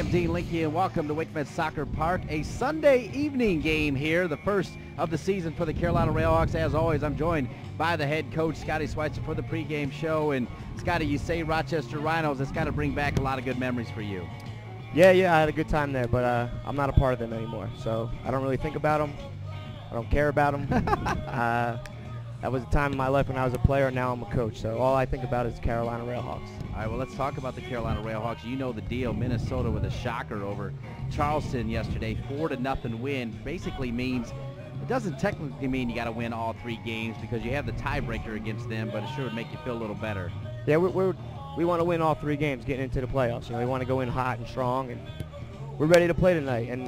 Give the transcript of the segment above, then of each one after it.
am Dean Linke, and welcome to Wickman Soccer Park, a Sunday evening game here, the first of the season for the Carolina RailHawks. As always, I'm joined by the head coach, Schweitzer, for the pregame show. And Scotty, you say Rochester Rhinos, it's got to bring back a lot of good memories for you. Yeah, I had a good time there, but I'm not a part of them anymore, so I don't really think about them. I don't care about them. That was a time in my life when I was a player, and now I'm a coach, so all I think about is Carolina RailHawks. All right, well, let's talk about the Carolina RailHawks. You know the deal. Minnesota with a shocker over Charleston yesterday, 4-0 win. Basically means, it doesn't technically mean you got to win all 3 games because you have the tiebreaker against them, but it sure would make you feel a little better. Yeah, we want to win all 3 games getting into the playoffs. You know, we want to go in hot and strong, and we're ready to play tonight. And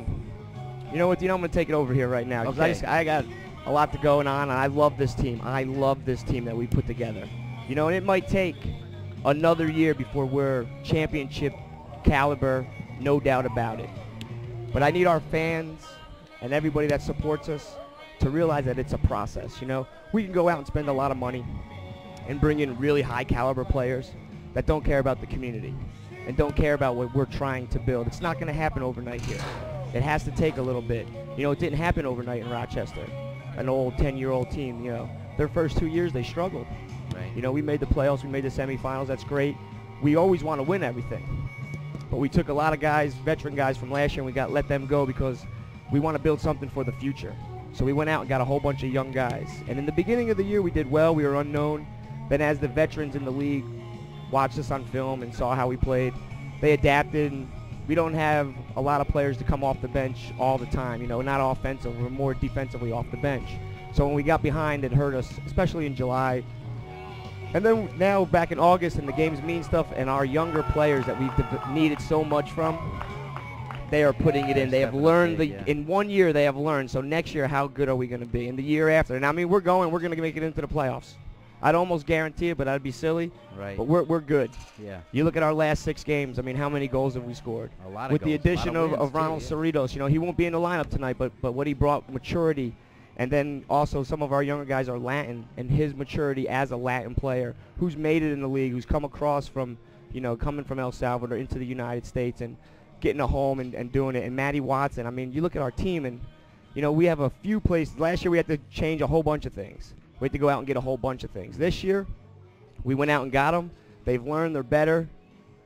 you know what? I'm going to take it over here right now because okay. I got a lot to going on, and I love this team. I love this team that we put together. You know, and it might take another year before we're championship caliber, no doubt about it. But I need our fans and everybody that supports us to realize that it's a process. You know, we can go out and spend a lot of money and bring in really high caliber players that don't care about the community and don't care about what we're trying to build. It's not going to happen overnight here. It has to take a little bit. You know, it didn't happen overnight in Rochester. An old 10-year-old team, you know, their first 2 years they struggled. Right. You know, we made the playoffs, we made the semifinals, that's great. We always want to win everything. But we took a lot of guys, veteran guys from last year, and we let them go because we want to build something for the future. So we went out and got a whole bunch of young guys. And in the beginning of the year we did well, we were unknown. Then as the veterans in the league watched us on film and saw how we played, they adapted. And we don't have a lot of players to come off the bench all the time, you know, not offensive, we're more defensively off the bench. So when we got behind, it hurt us, especially in July. And then now back in August, and the games mean stuff, and our younger players that we've needed so much from, they are putting it in. They have learned, in 1 year they have learned. So next year, how good are we going to be? And the year after, and I mean, we're going to make it into the playoffs. I'd almost guarantee it, but that'd be silly. Right. But we're good. Yeah. You look at our last 6 games. I mean, how many goals have we scored? A lot of With goals. the addition of Ronald too, Cerritos, you know, he won't be in the lineup tonight, but what he brought, maturity, and then also some of our younger guys are Latin, and his maturity as a Latin player who's made it in the league, who's come across from, you know, coming from El Salvador into the United States and getting a home and doing it. And Matty Watson, I mean, you look at our team, and, you know, we have a few places. Last year we had to change a whole bunch of things. We had to go out and get a whole bunch of things. This year, we went out and got them. They've learned, they're better.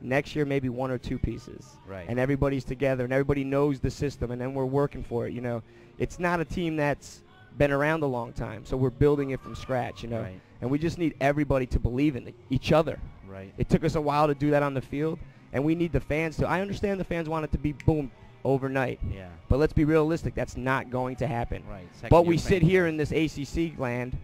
Next year, maybe 1 or 2 pieces. Right. And everybody's together, and everybody knows the system, and then we're working for it, you know. It's not a team that's been around a long time, so we're building it from scratch, you know. Right. And we just need everybody to believe in each other. Right. It took us a while to do that on the field, and we need the fans to. I understand the fans want it to be boom overnight. Yeah. But let's be realistic. That's not going to happen. Right. But we sit here in this ACC land,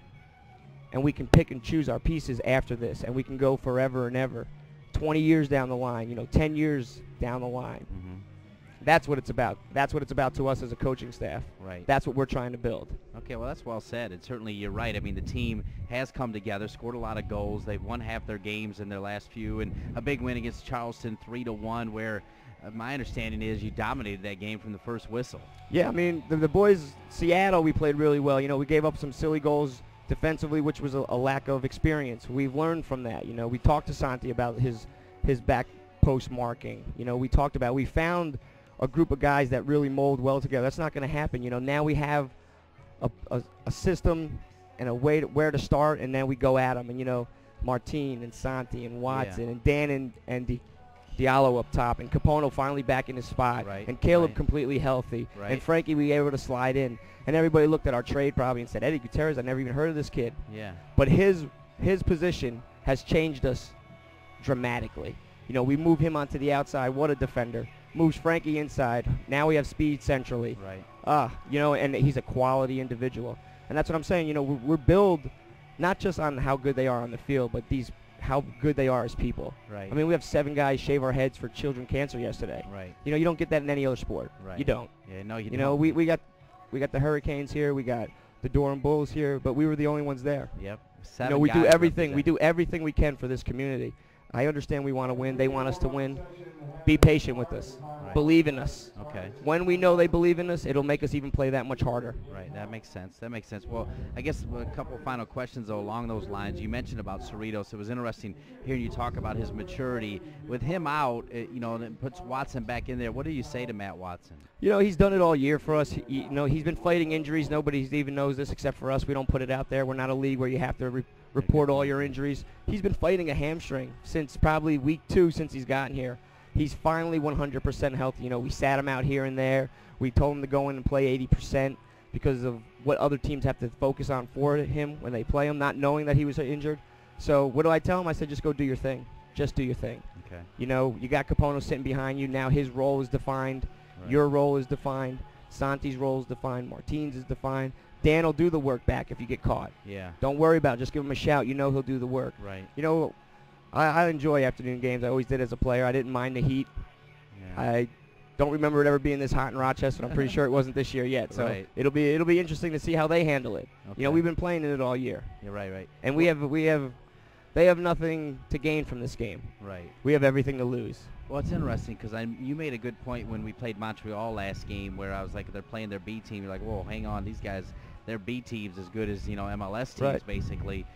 and we can pick and choose our pieces after this, and we can go forever and ever, 20 years down the line, you know, 10 years down the line. Mm-hmm. That's what it's about. That's what it's about to us as a coaching staff. Right. That's what we're trying to build. Okay, well, that's well said. And certainly you're right. I mean, the team has come together, scored a lot of goals. They've won half their games in their last few, and a big win against Charleston, 3-1, where my understanding is you dominated that game from the first whistle. Yeah, I mean, the boys, Seattle, we played really well. You know, we gave up some silly goals defensively, which was a lack of experience. We've learned from that. You know, we talked to Santi about his back post marking. You know, we found a group of guys that really mold well together. That's not going to happen. You know, now we have a system and a way where to start, and then we go at them. And, you know, Martin and Santi and Watson and Dan and Diallo up top, and Capono finally back in his spot, and Caleb completely healthy, and Frankie we able to slide in. And everybody looked at our trade probably and said, Eddie Gutierrez, I never even heard of this kid. Yeah. But his position has changed us dramatically. You know, we move him onto the outside. What a defender. Moves Frankie inside. Now we have speed centrally. Right. You know, and he's a quality individual. And that's what I'm saying. You know, we're built not just on how good they are on the field, but how good they are as people. Right. I mean, we have 7 guys shave our heads for children cancer yesterday. Right. You know, you don't get that in any other sport. Right. You don't. Yeah, no, you don't. You know, we got the Hurricanes here. We got the Durham Bulls here, but we were the only ones there. Yep. You know, we do everything. We do everything we can for this community. I understand we want to win. They want us to win. Be patient with us. Right. Believe in us. Okay. When we know they believe in us, it'll make us even play that much harder. Right. That makes sense. That makes sense. Well, I guess a couple final questions, though, along those lines. You mentioned about Cerritos. It was interesting hearing you talk about his maturity. With him out, you know, and it puts Watson back in there. What do you say to Matt Watson? You know, he's done it all year for us. You know, he's been fighting injuries. Nobody even knows this except for us. We don't put it out there. We're not a league where you have to report all your injuries. He's been fighting a hamstring since probably week 2 since he's gotten here. He's finally 100% healthy. You know, we sat him out here and there. We told him to go in and play 80% because of what other teams have to focus on for him when they play him, not knowing that he was injured. So what do I tell him? I said, just go do your thing. Just do your thing. Okay. You know, you got Capono sitting behind you. Now his role is defined. Right. Your role is defined. Santi's role is defined. Martine's is defined. Dan will do the work back if you get caught. Yeah. Don't worry about it. Just give him a shout. You know he'll do the work. Right. You know, I enjoy afternoon games. I always did as a player. I didn't mind the heat. Yeah. I don't remember it ever being this hot in Rochester. I'm pretty sure it wasn't this year yet. So Right. it'll be interesting to see how they handle it. Okay. You know, we've been playing in it all year. You're right. And they have nothing to gain from this game. Right. We have everything to lose. Well, it's interesting because you made a good point when we played Montreal last game where I was like, they're playing their B team. You're like, whoa, hang on, these guys, their B team's as good as, you know, MLS teams, Right. basically.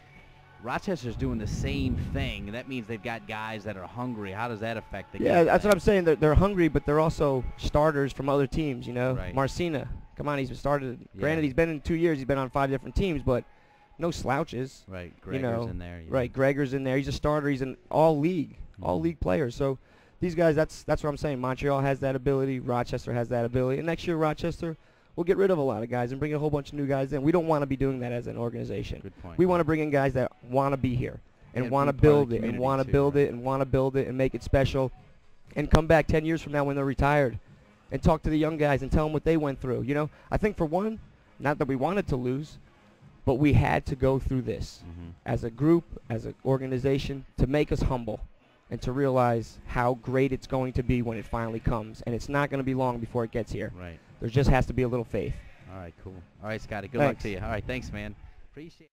Rochester's doing the same thing. That means they've got guys that are hungry. How does that affect the game? Yeah, that's what I'm saying. They're hungry, but they're also starters from other teams, you know. Right. Marcina, come on, he's started. Yeah. Granted, he's been in 2 years. He's been on 5 different teams, but no slouches. Right, Gregor's You know, in there. right, Gregor's in there. He's a starter. He's an all-league player. So these guys, that's what I'm saying. Montreal has that ability. Rochester has that ability. And next year, Rochester will get rid of a lot of guys and bring a whole bunch of new guys in. We don't want to be doing that as an organization. Good point. We want to bring in guys that want to be here and Yeah, want to be part of build the it and community want to too, build right. it and want to build it and make it special and come back 10 years from now when they're retired and talk to the young guys and tell them what they went through. You know, I think for one, not that we wanted to lose, but we had to go through this as a group, as an organization, to make us humble and to realize how great it's going to be when it finally comes. And it's not going to be long before it gets here. Right. There just has to be a little faith. All right, cool. All right, Scotty, good Thanks. luck to you. All right, thanks, man. Appreciate it.